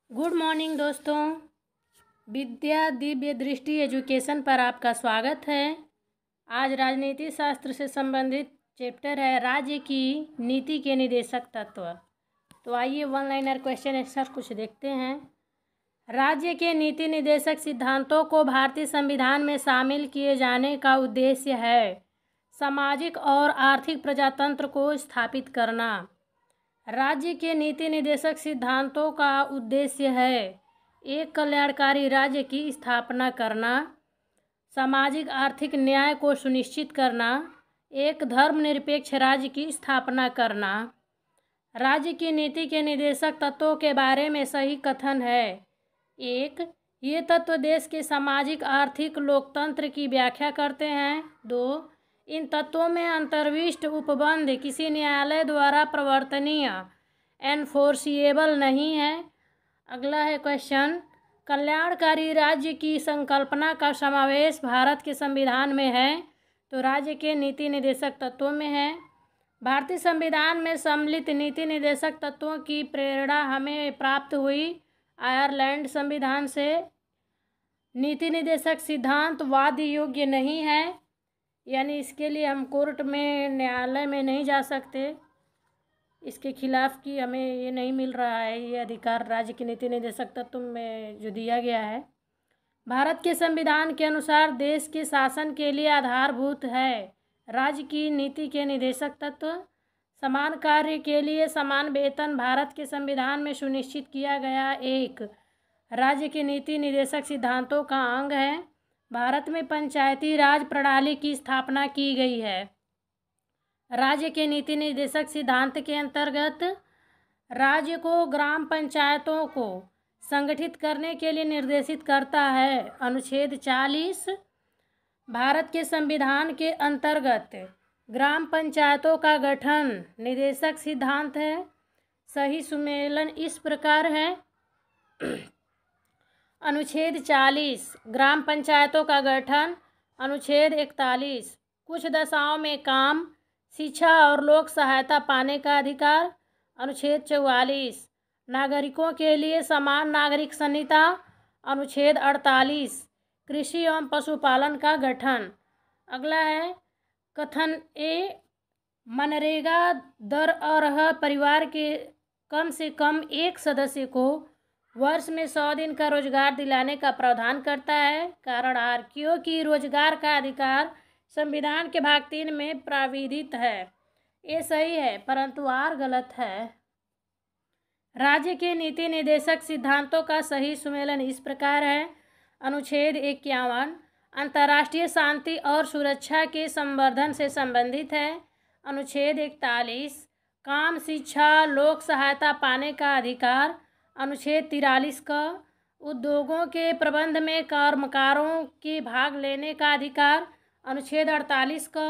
Good morning दोस्तों। विद्या दिव्य दृष्टि education पर आपका स्वागत है। आज राजनीति शास्त्र से संबंधित चैप्टर है राज्य की नीति के निदेशक तत्व। तो आइए वन लाइनर क्वेश्चन आंसर कुछ देखते हैं। राज्य के नीति निदेशक सिद्धांतों को भारतीय संविधान में शामिल किए जाने का उद्देश्य है सामाजिक और आर्थिक प्रजातंत्र को स्थापित करना। राज्य के नीति निदेशक सिद्धांतों का उद्देश्य है एक कल्याणकारी राज्य की स्थापना करना, सामाजिक आर्थिक न्याय को सुनिश्चित करना, एक धर्मनिरपेक्ष राज्य की स्थापना करना। राज्य की नीति के निदेशक तत्वों के बारे में सही कथन है। 1. ये तत्व देश के सामाजिक आर्थिक लोकतंत्र की व्याख्या करते हैं। 2. इन तत्वों में अंतर्विष्ट उपबंध किसी न्यायालय द्वारा प्रवर्तनीय एनफोर्सिएबल नहीं है। अगला है क्वेश्चन, कल्याणकारी राज्य की संकल्पना का समावेश भारत के संविधान में है। तो राज्य के नीति निदेशक तत्वों में है। भारतीय संविधान में सम्मिलित नीति निदेशक तत्वों की प्रेरणा हमें प्राप्त हुई आयरलैंड संविधान से। नीति निदेशक सिद्धांत वाद योग्य नहीं है, यानी इसके लिए हम कोर्ट में न्यायालय में नहीं जा सकते, इसके खिलाफ की हमें ये नहीं मिल रहा है ये अधिकार राज्य के नीति निदेशक तत्व में जो दिया गया है। भारत के संविधान के अनुसार देश के शासन के लिए आधारभूत है राज्य की नीति के निदेशक तत्व। समान कार्य के लिए समान वेतन भारत के संविधान में सुनिश्चित किया गया एक राज्य के नीति निदेशक सिद्धांतों का अंग है। भारत में पंचायती राज प्रणाली की स्थापना की गई है। राज्य के नीति निदेशक सिद्धांत के अंतर्गत राज्य को ग्राम पंचायतों को संगठित करने के लिए निर्देशित करता है। अनुच्छेद 40 भारत के संविधान के अंतर्गत ग्राम पंचायतों का गठन निदेशक सिद्धांत है। सही सुमेलन इस प्रकार है। अनुच्छेद 40 ग्राम पंचायतों का गठन। अनुच्छेद 41 कुछ दशाओं में काम, शिक्षा और लोक सहायता पाने का अधिकार। अनुच्छेद 44 नागरिकों के लिए समान नागरिक संहिता। अनुच्छेद 48 कृषि एवं पशुपालन का गठन। अगला है कथन ए, मनरेगा दर अर्ह परिवार के कम से कम एक सदस्य को वर्ष में 100 दिन का रोजगार दिलाने का प्रावधान करता है। कारण आर, क्योंकि रोजगार का अधिकार संविधान के भाग 3 में प्राविधित है। ये सही है, परंतु आर गलत है। राज्य के नीति निदेशक सिद्धांतों का सही सुमेलन इस प्रकार है। अनुच्छेद 51 अंतर्राष्ट्रीय शांति और सुरक्षा के संवर्धन से संबंधित है। अनुच्छेद 41 काम, शिक्षा, लोक सहायता पाने का अधिकार। अनुच्छेद 43 का उद्योगों के प्रबंध में कर्मकारों के भाग लेने का अधिकार। अनुच्छेद 48 का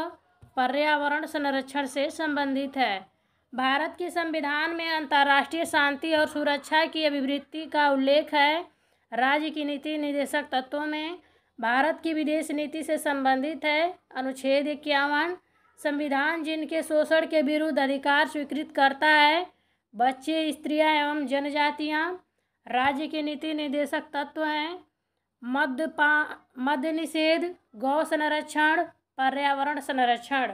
पर्यावरण संरक्षण से संबंधित है। भारत के संविधान में अंतर्राष्ट्रीय शांति और सुरक्षा की अभिवृद्धि का उल्लेख है। राज्य की नीति निदेशक तत्वों में भारत की विदेश नीति से संबंधित है। अनुच्छेद 51 संविधान जिनके शोषण के विरुद्ध अधिकार स्वीकृत करता है, बच्चे, स्त्रियां एवं जनजातियां। राज्य के नीति निदेशक तत्व हैं मद्य निषेध, गौ संरक्षण, पर्यावरण संरक्षण।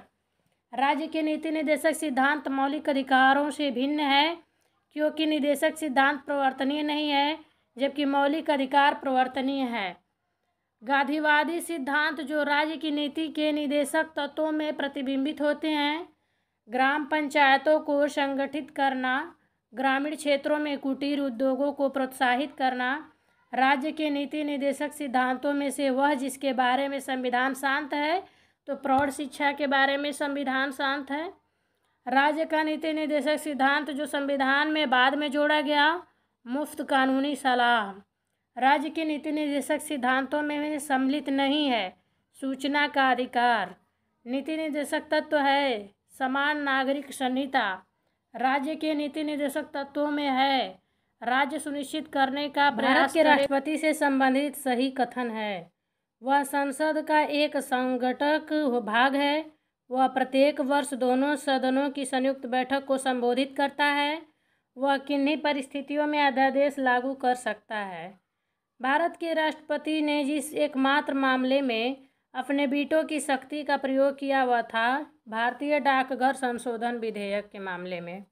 राज्य के नीति निदेशक सिद्धांत मौलिक अधिकारों से भिन्न है, क्योंकि निदेशक सिद्धांत प्रवर्तनीय नहीं है जबकि मौलिक अधिकार प्रवर्तनीय है। गांधीवादी सिद्धांत जो राज्य की नीति के निदेशक तत्वों में प्रतिबिंबित होते हैं, ग्राम पंचायतों को संगठित करना, ग्रामीण क्षेत्रों में कुटीर उद्योगों को प्रोत्साहित करना। राज्य के नीति निदेशक सिद्धांतों में से वह जिसके बारे में संविधान शांत है, तो प्रौढ़ शिक्षा के बारे में संविधान शांत है। राज्य का नीति निदेशक सिद्धांत जो संविधान में बाद में जोड़ा गया, मुफ्त कानूनी सलाह। राज्य के नीति निदेशक सिद्धांतों में सम्मिलित नहीं है सूचना का अधिकार। नीति निदेशक तत्व है समान नागरिक संहिता। राज्य के नीति निदेशक तत्वों में है राज्य सुनिश्चित करने का प्रयास के राष्ट्रपति से संबंधित सही कथन है। वह संसद का एक संगठक भाग है। वह प्रत्येक वर्ष दोनों सदनों की संयुक्त बैठक को संबोधित करता है। वह किन्हीं परिस्थितियों में अध्यादेश लागू कर सकता है। भारत के राष्ट्रपति ने जिस एकमात्र मामले में अपने वीटो की शक्ति का प्रयोग किया वह था भारतीय डाकघर संशोधन विधेयक के मामले में।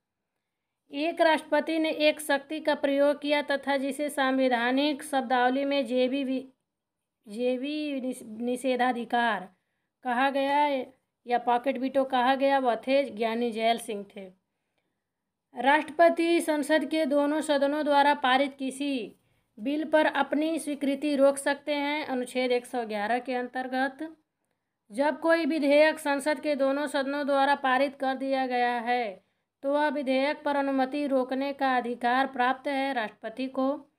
एक राष्ट्रपति ने एक शक्ति का प्रयोग किया तथा जिसे संवैधानिक शब्दावली में जेबी निषेधाधिकार कहा गया या पॉकेट वीटो कहा गया, वह थे ज्ञानी जैल सिंह थे। राष्ट्रपति संसद के दोनों सदनों द्वारा पारित किसी बिल पर अपनी स्वीकृति रोक सकते हैं। अनुच्छेद 111 के अंतर्गत जब कोई विधेयक संसद के दोनों सदनों द्वारा पारित कर दिया गया है तो वह विधेयक पर अनुमति रोकने का अधिकार प्राप्त है राष्ट्रपति को।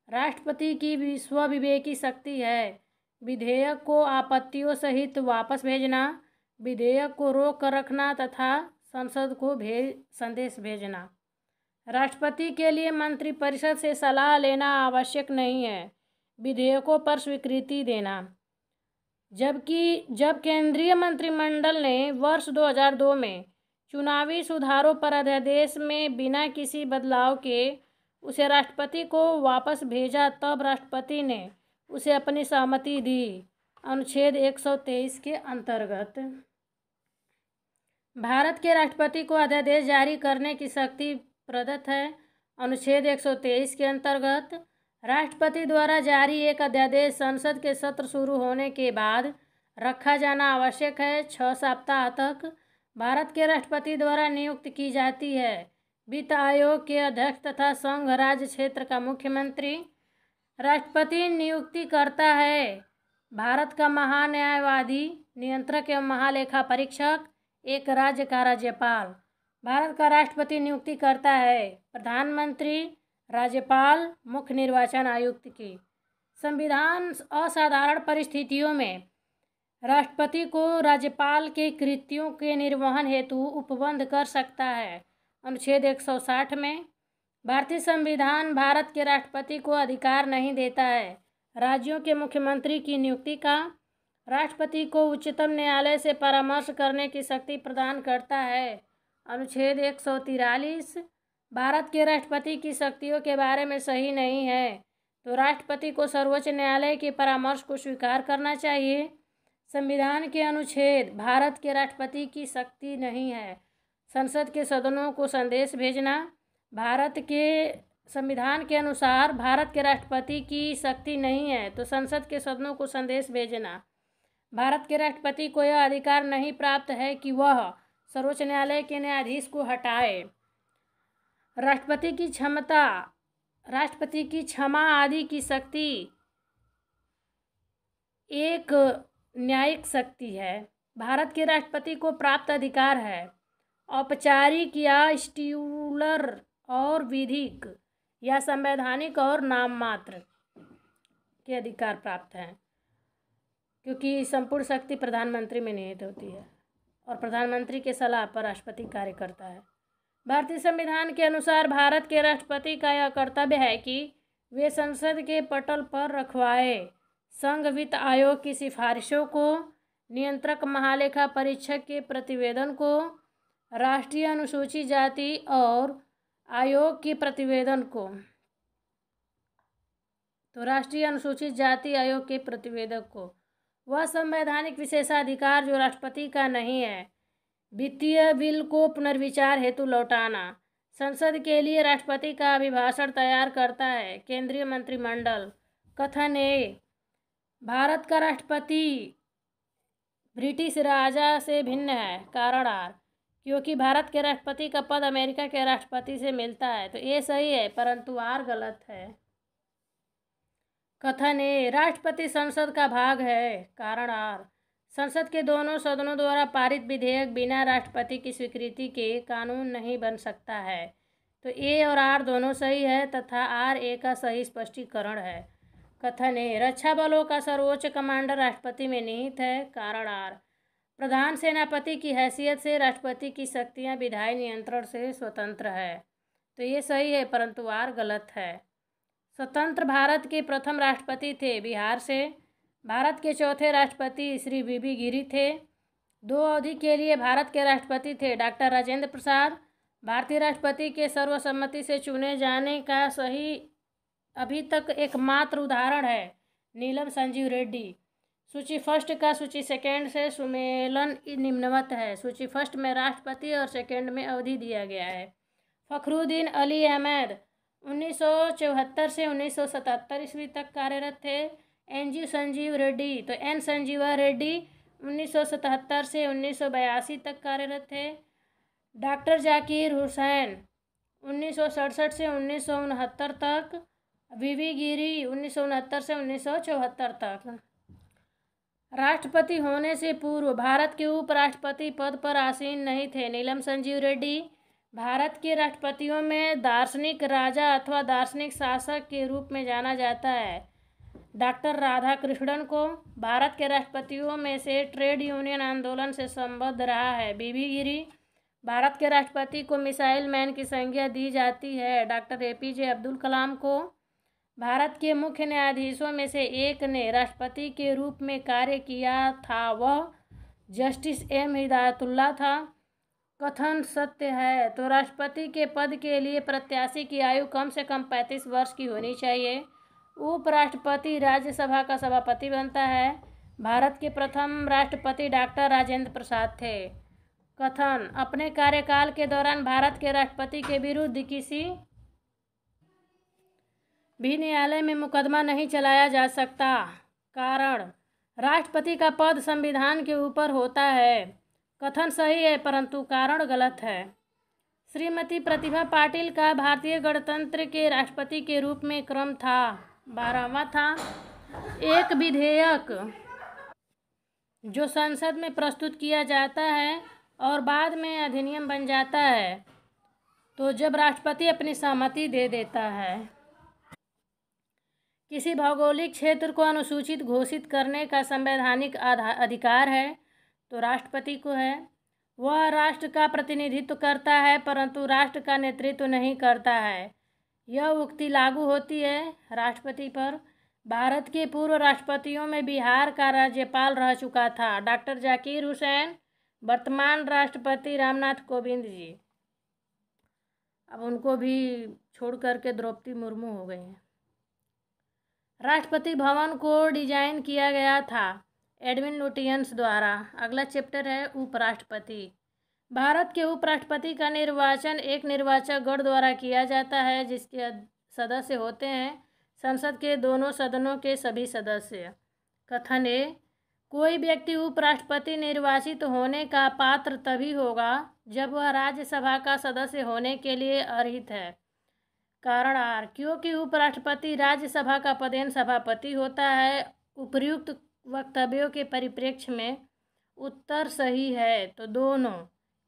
राष्ट्रपति की स्वविवेकी शक्ति है विधेयक को आपत्तियों सहित वापस भेजना, विधेयक को रोक कर रखना तथा संसद को संदेश भेजना। राष्ट्रपति के लिए मंत्रिपरिषद से सलाह लेना आवश्यक नहीं है, विधेयकों पर स्वीकृति देना। जबकि जब केंद्रीय मंत्रिमंडल ने वर्ष 2002 में चुनावी सुधारों पर अध्यादेश में बिना किसी बदलाव के उसे राष्ट्रपति को वापस भेजा तब राष्ट्रपति ने उसे अपनी सहमति दी। अनुच्छेद 123 के अंतर्गत भारत के राष्ट्रपति को अध्यादेश जारी करने की शक्ति प्रदत्त है। अनुच्छेद 123 के अंतर्गत राष्ट्रपति द्वारा जारी एक अध्यादेश संसद के सत्र शुरू होने के बाद रखा जाना आवश्यक है। 6 सप्ताह तक भारत के राष्ट्रपति द्वारा नियुक्त की जाती है। वित्त आयोग के अध्यक्ष तथा संघ राज्य क्षेत्र का मुख्यमंत्री राष्ट्रपति नियुक्ति करता है। भारत का महान्यायवादी, नियंत्रक एवं महालेखा परीक्षक, एक राज्य का राज्यपाल। भारत का राष्ट्रपति नियुक्ति करता है प्रधानमंत्री, राज्यपाल, मुख्य निर्वाचन आयुक्त की। संविधान असाधारण परिस्थितियों में राष्ट्रपति को राज्यपाल के कृत्यों के निर्वहन हेतु उपबंध कर सकता है। अनुच्छेद 160 में भारतीय संविधान भारत के राष्ट्रपति को अधिकार नहीं देता है राज्यों के मुख्यमंत्री की नियुक्ति का। राष्ट्रपति को उच्चतम न्यायालय से परामर्श करने की शक्ति प्रदान करता है। अनुच्छेद 143 भारत के राष्ट्रपति की शक्तियों के बारे में सही नहीं है तो राष्ट्रपति को सर्वोच्च न्यायालय के परामर्श को स्वीकार करना चाहिए। संविधान के अनुच्छेद भारत के राष्ट्रपति की शक्ति नहीं है संसद के सदनों को संदेश भेजना। भारत के संविधान के अनुसार भारत के राष्ट्रपति की शक्ति नहीं है तो संसद के सदनों को संदेश भेजना। भारत के राष्ट्रपति को यह अधिकार नहीं प्राप्त है कि वह सर्वोच्च न्यायालय के न्यायाधीश को हटाए। राष्ट्रपति की क्षमा आदि की शक्ति एक न्यायिक शक्ति है। भारत के राष्ट्रपति को प्राप्त अधिकार है औपचारिक या स्ट्यूलर और विधिक या संवैधानिक और नाममात्र के अधिकार प्राप्त हैं, क्योंकि संपूर्ण शक्ति प्रधानमंत्री में निहित होती है और प्रधानमंत्री के सलाह पर राष्ट्रपति कार्य करता है। भारतीय संविधान के अनुसार भारत के राष्ट्रपति का यह कर्तव्य है कि वे संसद के पटल पर रखवाए संघ वित्त आयोग की सिफारिशों को, नियंत्रक महालेखा परीक्षक के प्रतिवेदन को, राष्ट्रीय अनुसूचित जाति और आयोग के प्रतिवेदन को। तो राष्ट्रीय अनुसूचित जाति आयोग के प्रतिवेदक को वह संवैधानिक विशेषाधिकार जो राष्ट्रपति का नहीं है। वित्तीय बिल को पुनर्विचार हेतु लौटाना। संसद के लिए राष्ट्रपति का अभिभाषण तैयार करता है केंद्रीय मंत्रिमंडल। कथन ए, भारत का राष्ट्रपति ब्रिटिश राजा से भिन्न है। कारण आर, क्योंकि भारत के राष्ट्रपति का पद अमेरिका के राष्ट्रपति से मिलता है। तो ये सही है परंतु आर गलत है। कथन ए, राष्ट्रपति संसद का भाग है। कारण आर, संसद के दोनों सदनों द्वारा पारित विधेयक बिना राष्ट्रपति की स्वीकृति के कानून नहीं बन सकता है। तो ए और आर दोनों सही है तथा आर ए का सही स्पष्टीकरण है। कथन ए, रक्षा बलों का सर्वोच्च कमांडर राष्ट्रपति में निहित है। कारण आर, प्रधान सेनापति की हैसियत से राष्ट्रपति की शक्तियां विधायी नियंत्रण से स्वतंत्र है। तो ये सही है परंतु आर गलत है। स्वतंत्र भारत के प्रथम राष्ट्रपति थे बिहार से। भारत के चौथे राष्ट्रपति श्री बीबी गिरी थे। 2 अवधि के लिए भारत के राष्ट्रपति थे डॉक्टर राजेंद्र प्रसाद। भारतीय राष्ट्रपति के सर्वसम्मति से चुने जाने का सही अभी तक एकमात्र उदाहरण है नीलम संजीव रेड्डी। सूची फर्स्ट का सूची सेकेंड से सुमेलन निम्नवत है। सूची फर्स्ट में राष्ट्रपति और सेकेंड में अवधि दिया गया है। फखरुद्दीन अली अहमद 1974 से 1977 ईस्वी तक कार्यरत थे। एन संजीव रेड्डी तो एन संजीवा रेड्डी 1977 से 1982 तक कार्यरत थे। डॉक्टर जाकिर हुसैन 1967 से 1969 तक। वीवी गिरी 1969 से 1974 तक। राष्ट्रपति होने से पूर्व भारत के उपराष्ट्रपति पद पर आसीन नहीं थे। नीलम संजीव रेड्डी भारत के राष्ट्रपतियों में दार्शनिक राजा अथवा दार्शनिक शासक के रूप में जाना जाता है। डॉक्टर राधाकृष्णन को भारत के राष्ट्रपतियों में से ट्रेड यूनियन आंदोलन से संबद्ध रहा है। बीबी गिरी भारत के राष्ट्रपति को मिसाइल मैन की संज्ञा दी जाती है। डॉक्टर एपीजे अब्दुल कलाम को भारत के मुख्य न्यायाधीशों में से एक ने राष्ट्रपति के रूप में कार्य किया था, वह जस्टिस एम हिदायतुल्ला था। कथन सत्य है तो राष्ट्रपति के पद के लिए प्रत्याशी की आयु कम से कम 35 वर्ष की होनी चाहिए। उपराष्ट्रपति राज्यसभा का सभापति बनता है। भारत के प्रथम राष्ट्रपति डॉक्टर राजेंद्र प्रसाद थे। कथन अपने कार्यकाल के दौरान भारत के राष्ट्रपति के विरुद्ध किसी भी न्यायालय में मुकदमा नहीं चलाया जा सकता। कारण राष्ट्रपति का पद संविधान के ऊपर होता है। कथन सही है परंतु कारण गलत है। श्रीमती प्रतिभा पाटिल का भारतीय गणतंत्र के राष्ट्रपति के रूप में क्रम था 12वां था। एक विधेयक जो संसद में प्रस्तुत किया जाता है और बाद में अधिनियम बन जाता है तो जब राष्ट्रपति अपनी सहमति दे देता है। किसी भौगोलिक क्षेत्र को अनुसूचित घोषित करने का संवैधानिक अधिकार है तो राष्ट्रपति को है। वह राष्ट्र का प्रतिनिधित्व करता है परंतु राष्ट्र का नेतृत्व नहीं करता है। यह उक्ति लागू होती है राष्ट्रपति पर। भारत के पूर्व राष्ट्रपतियों में बिहार का राज्यपाल रह चुका था डॉक्टर जाकिर हुसैन। वर्तमान राष्ट्रपति रामनाथ कोविंद जी, अब उनको भी छोड़ करके द्रौपदी मुर्मू हो गई हैं। राष्ट्रपति भवन को डिजाइन किया गया था एडविन लुटियंस द्वारा। अगला चैप्टर है उपराष्ट्रपति। भारत के उपराष्ट्रपति का निर्वाचन एक निर्वाचक गण द्वारा किया जाता है जिसके सदस्य होते हैं संसद के दोनों सदनों के सभी सदस्य। कथन ए कोई व्यक्ति उपराष्ट्रपति निर्वाचित होने का पात्र तभी होगा जब वह राज्यसभा का सदस्य होने के लिए अर्हित है। कारण आर क्योंकि उपराष्ट्रपति राज्यसभा का पदेन सभापति होता है। उपर्युक्त वक्तव्यों के परिप्रेक्ष्य में उत्तर सही है तो दोनों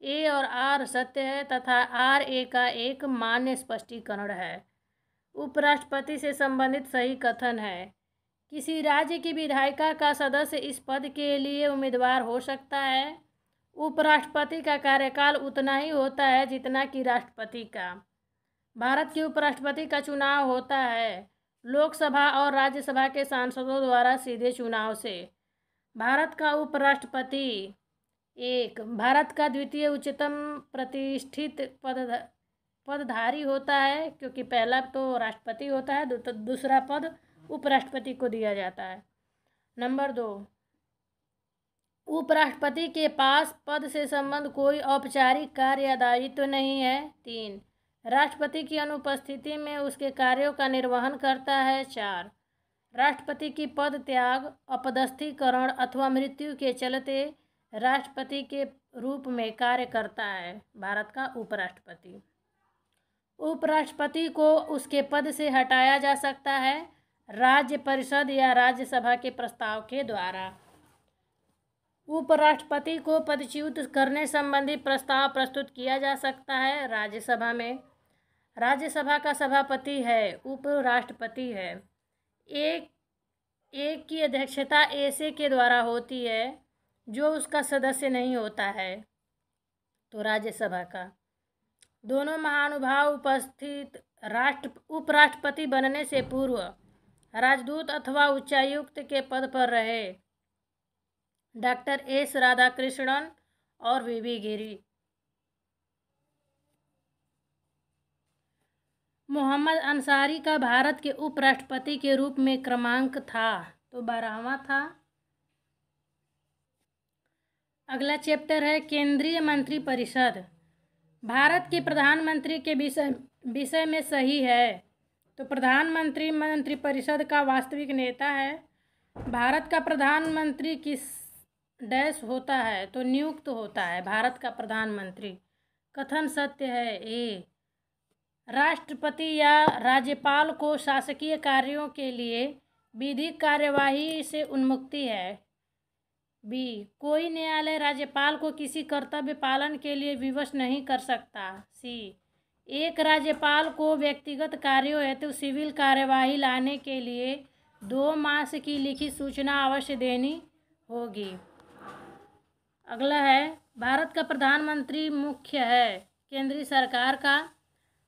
ए और आर सत्य है तथा आर ए का एक मान्य स्पष्टीकरण है। उपराष्ट्रपति से संबंधित सही कथन है किसी राज्य की विधायिका का सदस्य इस पद के लिए उम्मीदवार हो सकता है। उपराष्ट्रपति का कार्यकाल उतना ही होता है जितना कि राष्ट्रपति का। भारत के उपराष्ट्रपति का चुनाव होता है लोकसभा और राज्यसभा के सांसदों द्वारा सीधे चुनाव से। भारत का उपराष्ट्रपति एक भारत का द्वितीय उच्चतम प्रतिष्ठित पदधारी होता है क्योंकि पहला तो राष्ट्रपति होता है, दूसरा पद उपराष्ट्रपति को दिया जाता है। नंबर 2, उपराष्ट्रपति के पास पद से संबंध कोई औपचारिक कार्य या दायित्व नहीं है। 3, राष्ट्रपति की अनुपस्थिति में उसके कार्यों का निर्वहन करता है। 4, राष्ट्रपति की पद त्याग, अपदस्थीकरण अथवा मृत्यु के चलते राष्ट्रपति के रूप में कार्य करता है। भारत का उपराष्ट्रपति। उपराष्ट्रपति को उसके पद से हटाया जा सकता है राज्य परिषद या राज्यसभा के प्रस्ताव के द्वारा। उपराष्ट्रपति को पदच्युत करने संबंधी प्रस्ताव प्रस्तुत किया जा सकता है राज्यसभा में। राज्यसभा का सभापति है उपराष्ट्रपति है। एक की अध्यक्षता ऐसे के द्वारा होती है जो उसका सदस्य नहीं होता है तो राज्यसभा का। दोनों महानुभाव उपस्थित उपराष्ट्रपति बनने से पूर्व राजदूत अथवा उच्चायुक्त के पद पर रहे। डॉक्टर एस राधाकृष्णन और वीवी गिरी। मोहम्मद अंसारी का भारत के उपराष्ट्रपति के रूप में क्रमांक था? तो 12वां था। अगला चैप्टर है केंद्रीय मंत्रिपरिषद। भारत के प्रधानमंत्री के विषय में सही है। तो प्रधानमंत्री मंत्रिपरिषद का वास्तविक नेता है। भारत का प्रधानमंत्री किस डैश होता है? तो नियुक्त होता है भारत का प्रधानमंत्री। कथन सत्य है। ए, राष्ट्रपति या राज्यपाल को शासकीय कार्यों के लिए विधिक कार्यवाही से उन्मुक्ति है। बी, कोई न्यायालय राज्यपाल को किसी कर्तव्य पालन के लिए विवश नहीं कर सकता। सी, एक राज्यपाल को व्यक्तिगत कार्यों हेतु सिविल कार्यवाही लाने के लिए 2 मास की लिखित सूचना अवश्य देनी होगी। अगला है भारत का प्रधानमंत्री मुख्य है केंद्रीय सरकार का।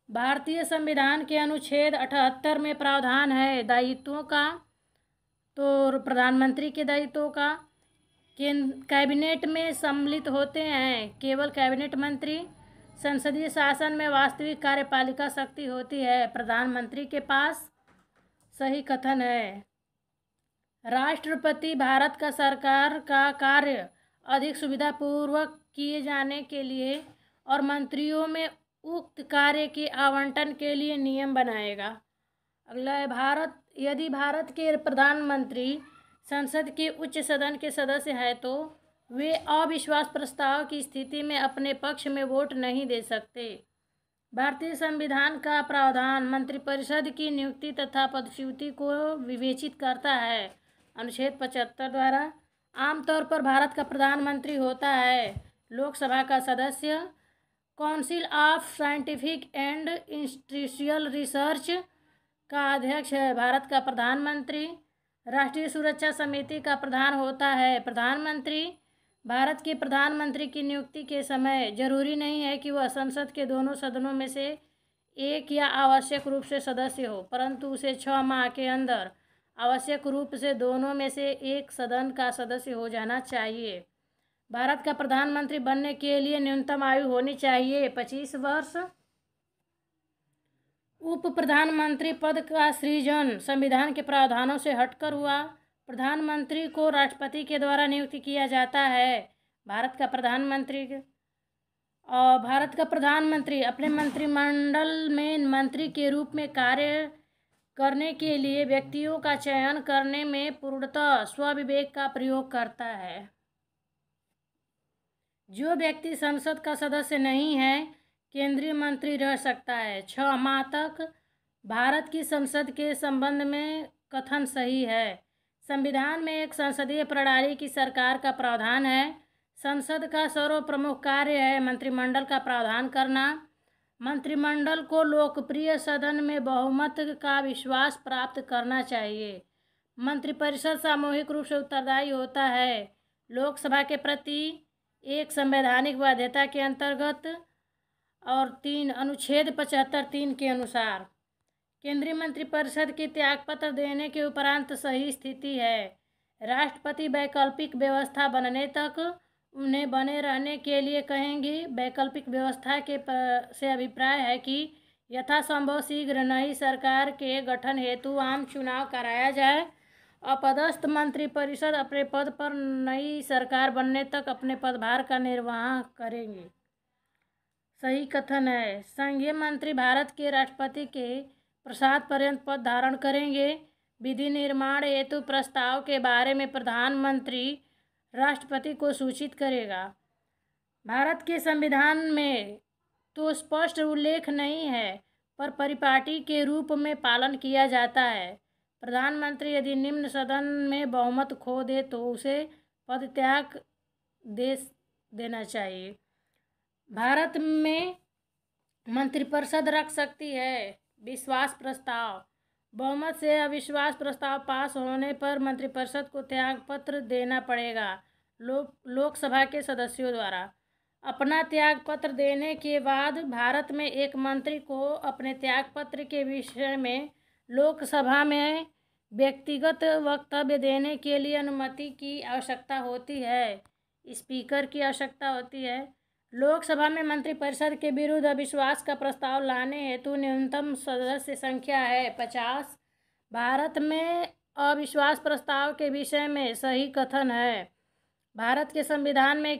भारतीय संविधान के अनुच्छेद 78 में प्रावधान है दायित्वों का। तो प्रधानमंत्री के दायित्वों का कैबिनेट में सम्मिलित होते हैं केवल कैबिनेट मंत्री। संसदीय शासन में वास्तविक कार्यपालिका शक्ति होती है प्रधानमंत्री के पास। सही कथन है। राष्ट्रपति भारत का सरकार का कार्य अधिक सुविधापूर्वक किए जाने के लिए और मंत्रियों में उक्त कार्य के आवंटन के लिए नियम बनाएगा। अगला है यदि भारत के प्रधानमंत्री संसद के उच्च सदन के सदस्य हैं तो वे अविश्वास प्रस्ताव की स्थिति में अपने पक्ष में वोट नहीं दे सकते। भारतीय संविधान का प्रावधान मंत्रिपरिषद की नियुक्ति तथा पदच्युति को विवेचित करता है अनुच्छेद 75 द्वारा। आमतौर पर भारत का प्रधानमंत्री होता है लोकसभा का सदस्य। Council of scientific and industrial research का अध्यक्ष है भारत का प्रधानमंत्री। राष्ट्रीय सुरक्षा समिति का प्रधान होता है प्रधानमंत्री। भारत के प्रधानमंत्री की नियुक्ति के समय जरूरी नहीं है कि वह संसद के दोनों सदनों में से एक या आवश्यक रूप से सदस्य हो, परंतु उसे 6 माह के अंदर आवश्यक रूप से दोनों में से एक सदन का सदस्य हो जाना चाहिए। भारत का प्रधानमंत्री बनने के लिए न्यूनतम आयु होनी चाहिए 25 वर्ष। उप प्रधानमंत्री पद का सृजन संविधान के प्रावधानों से हटकर हुआ। प्रधानमंत्री को राष्ट्रपति के द्वारा नियुक्त किया जाता है। भारत का प्रधानमंत्री अपने मंत्रिमंडल में मंत्री के रूप में कार्य करने के लिए व्यक्तियों का चयन करने में पूर्णतः स्वविवेक का प्रयोग करता है। जो व्यक्ति संसद का सदस्य नहीं है केंद्रीय मंत्री रह सकता है 6 माह तक। भारत की संसद के संबंध में कथन सही है। संविधान में एक संसदीय प्रणाली की सरकार का प्रावधान है। संसद का सर्वप्रमुख कार्य है मंत्रिमंडल का प्रावधान करना। मंत्रिमंडल को लोकप्रिय सदन में बहुमत का विश्वास प्राप्त करना चाहिए। मंत्रिपरिषद सामूहिक रूप से उत्तरदायी होता है लोकसभा के प्रति एक संवैधानिक बाध्यता के अंतर्गत। और 3 अनुच्छेद 75(3) के अनुसार केंद्रीय मंत्रिपरिषद के त्यागपत्र देने के उपरांत सही स्थिति है। राष्ट्रपति वैकल्पिक व्यवस्था बनने तक उन्हें बने रहने के लिए कहेंगे। वैकल्पिक व्यवस्था से अभिप्राय है कि यथासंभव शीघ्र नई सरकार के गठन हेतु आम चुनाव कराया जाए। अपदस्थ मंत्रिपरिषद अपने पद पर नई सरकार बनने तक अपने पदभार का निर्वाह करेंगे। सही कथन है। संघीय मंत्री भारत के राष्ट्रपति के प्रसाद पर्यंत पद धारण करेंगे। विधि निर्माण हेतु प्रस्ताव के बारे में प्रधानमंत्री राष्ट्रपति को सूचित करेगा। भारत के संविधान में तो स्पष्ट उल्लेख नहीं है पर परिपाटी के रूप में पालन किया जाता है। प्रधानमंत्री यदि निम्न सदन में बहुमत खो दे तो उसे पदत्याग देना चाहिए। भारत में मंत्रिपरिषद रख सकती है विश्वास प्रस्ताव। बहुमत से अविश्वास प्रस्ताव पास होने पर मंत्रिपरिषद को त्यागपत्र देना पड़ेगा लोकसभा के सदस्यों द्वारा। अपना त्यागपत्र देने के बाद भारत में एक मंत्री को अपने त्यागपत्र के विषय में लोकसभा में व्यक्तिगत वक्तव्य देने के लिए अनुमति की आवश्यकता होती है। स्पीकर की आवश्यकता होती है। लोकसभा में मंत्रिपरिषद के विरुद्ध अविश्वास का प्रस्ताव लाने हेतु न्यूनतम सदस्य संख्या है 50। भारत में अविश्वास प्रस्ताव के विषय में सही कथन है। भारत के संविधान में